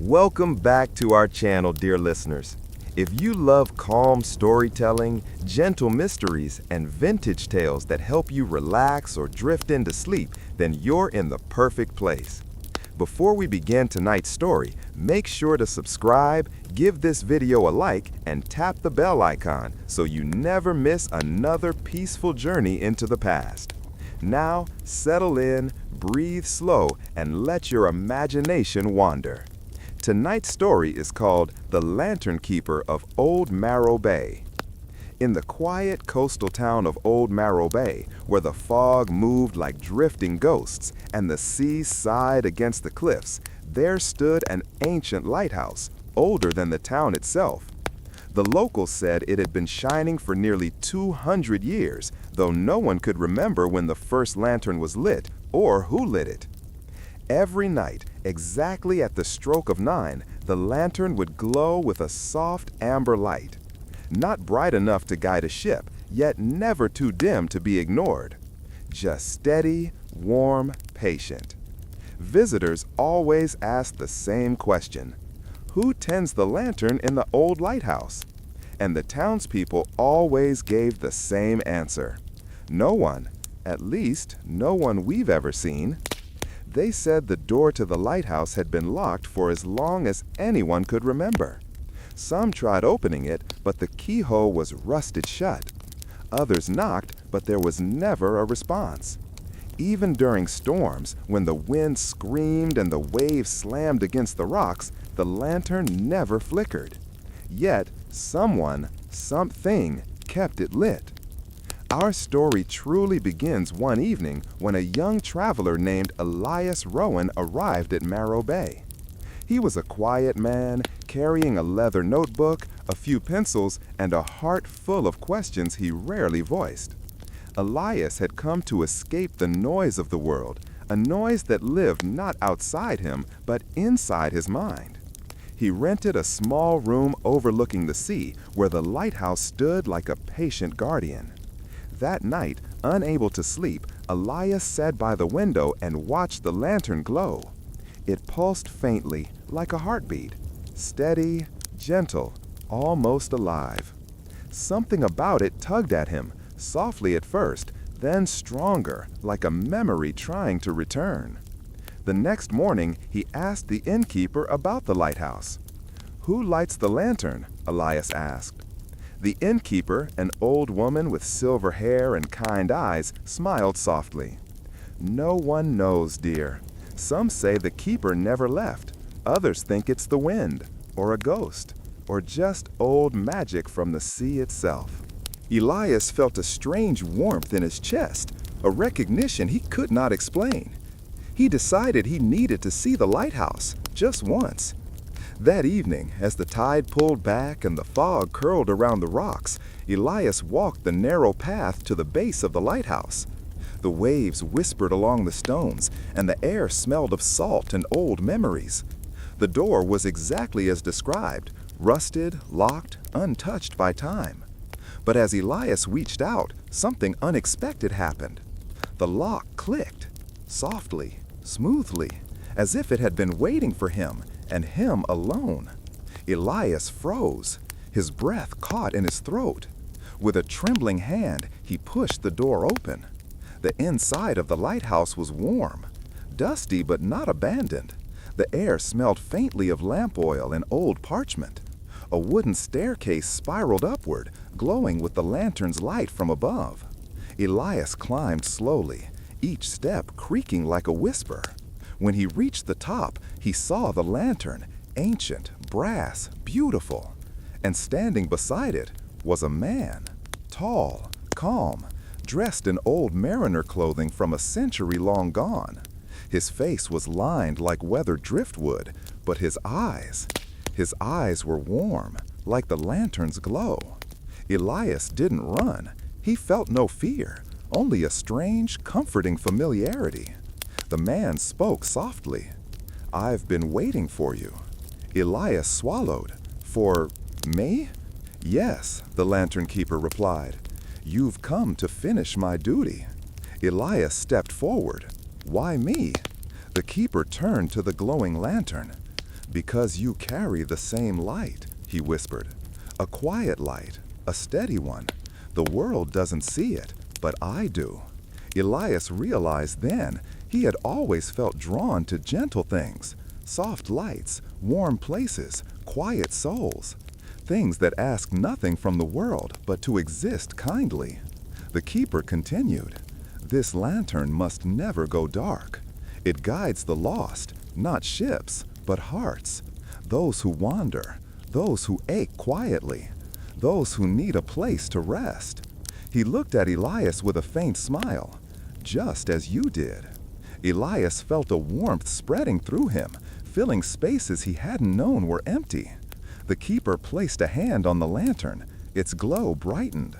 Welcome back to our channel, dear listeners. If you love calm storytelling, gentle mysteries, and vintage tales that help you relax or drift into sleep, then you're in the perfect place. Before we begin tonight's story, make sure to subscribe, give this video a like, and tap the bell icon so you never miss another peaceful journey into the past. Now, settle in, breathe slow, and let your imagination wander. Tonight's story is called The Lantern Keeper of Old Marrow Bay. In the quiet coastal town of Old Marrow Bay, where the fog moved like drifting ghosts and the sea sighed against the cliffs, there stood an ancient lighthouse, older than the town itself. The locals said it had been shining for nearly 200 years, though no one could remember when the first lantern was lit or who lit it. Every night, exactly at the stroke of 9, the lantern would glow with a soft amber light. Not bright enough to guide a ship, yet never too dim to be ignored. Just steady, warm, patient. Visitors always asked the same question: who tends the lantern in the old lighthouse? And the townspeople always gave the same answer: no one, at least no one we've ever seen. They said the door to the lighthouse had been locked for as long as anyone could remember. Some tried opening it, but the keyhole was rusted shut. Others knocked, but there was never a response. Even during storms, when the wind screamed and the waves slammed against the rocks, the lantern never flickered. Yet, something kept it lit. Our story truly begins one evening when a young traveler named Elias Rowan arrived at Marrow Bay. He was a quiet man, carrying a leather notebook, a few pencils, and a heart full of questions he rarely voiced. Elias had come to escape the noise of the world, a noise that lived not outside him, but inside his mind. He rented a small room overlooking the sea, where the lighthouse stood like a patient guardian. That night, unable to sleep, Elias sat by the window and watched the lantern glow. It pulsed faintly, like a heartbeat, steady, gentle, almost alive. Something about it tugged at him, softly at first, then stronger, like a memory trying to return. The next morning, he asked the innkeeper about the lighthouse. "Who lights the lantern?" Elias asked. The innkeeper, an old woman with silver hair and kind eyes, smiled softly. "No one knows, dear. Some say the keeper never left. Others think it's the wind, or a ghost, or just old magic from the sea itself." Elias felt a strange warmth in his chest, a recognition he could not explain. He decided he needed to see the lighthouse, just once. That evening, as the tide pulled back and the fog curled around the rocks, Elias walked the narrow path to the base of the lighthouse. The waves whispered along the stones, and the air smelled of salt and old memories. The door was exactly as described, rusted, locked, untouched by time. But as Elias reached out, something unexpected happened. The lock clicked, softly, smoothly, as if it had been waiting for him, and him alone. Elias froze, his breath caught in his throat. With a trembling hand, he pushed the door open. The inside of the lighthouse was warm, dusty but not abandoned. The air smelled faintly of lamp oil and old parchment. A wooden staircase spiraled upward, glowing with the lantern's light from above. Elias climbed slowly, each step creaking like a whisper. When he reached the top, he saw the lantern, ancient, brass, beautiful. And standing beside it was a man, tall, calm, dressed in old mariner clothing from a century long gone. His face was lined like weathered driftwood, but his eyes were warm, like the lantern's glow. Elias didn't run. He felt no fear, only a strange, comforting familiarity. The man spoke softly. "I've been waiting for you." Elias swallowed. "For me?" "Yes," the lantern keeper replied. "You've come to finish my duty." Elias stepped forward. "Why me?" The keeper turned to the glowing lantern. "Because you carry the same light," he whispered. "A quiet light, a steady one. The world doesn't see it, but I do." Elias realized then he had always felt drawn to gentle things, soft lights, warm places, quiet souls, things that ask nothing from the world but to exist kindly. The keeper continued, "This lantern must never go dark. It guides the lost, not ships, but hearts, those who wander, those who ache quietly, those who need a place to rest." He looked at Elias with a faint smile, "Just as you did." Elias felt a warmth spreading through him, filling spaces he hadn't known were empty. The keeper placed a hand on the lantern. Its glow brightened.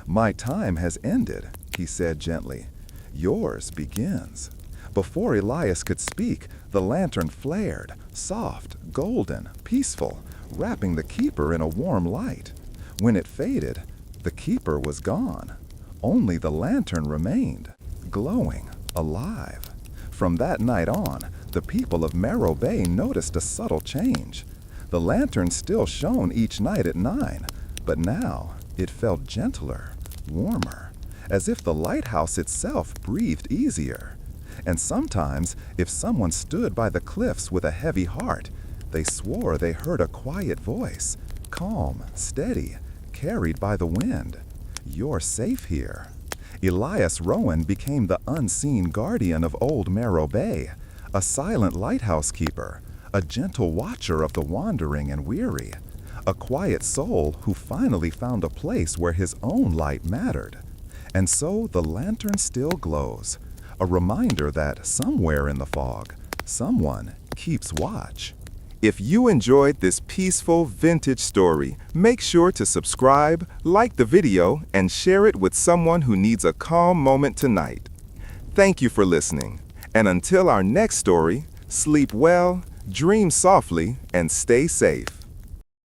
"My time has ended," he said gently. "Yours begins." Before Elias could speak, the lantern flared, soft, golden, peaceful, wrapping the keeper in a warm light. When it faded, the keeper was gone. Only the lantern remained, glowing, alive. From that night on, the people of Marrow Bay noticed a subtle change. The lantern still shone each night at 9, but now it felt gentler, warmer, as if the lighthouse itself breathed easier. And sometimes, if someone stood by the cliffs with a heavy heart, they swore they heard a quiet voice, calm, steady, carried by the wind. "You're safe here." Elias Rowan became the unseen guardian of Old Marrow Bay, a silent lighthouse keeper, a gentle watcher of the wandering and weary, a quiet soul who finally found a place where his own light mattered. And so the lantern still glows, a reminder that somewhere in the fog, someone keeps watch. If you enjoyed this peaceful vintage story, make sure to subscribe, like the video, and share it with someone who needs a calm moment tonight. Thank you for listening, and until our next story, sleep well, dream softly, and stay safe.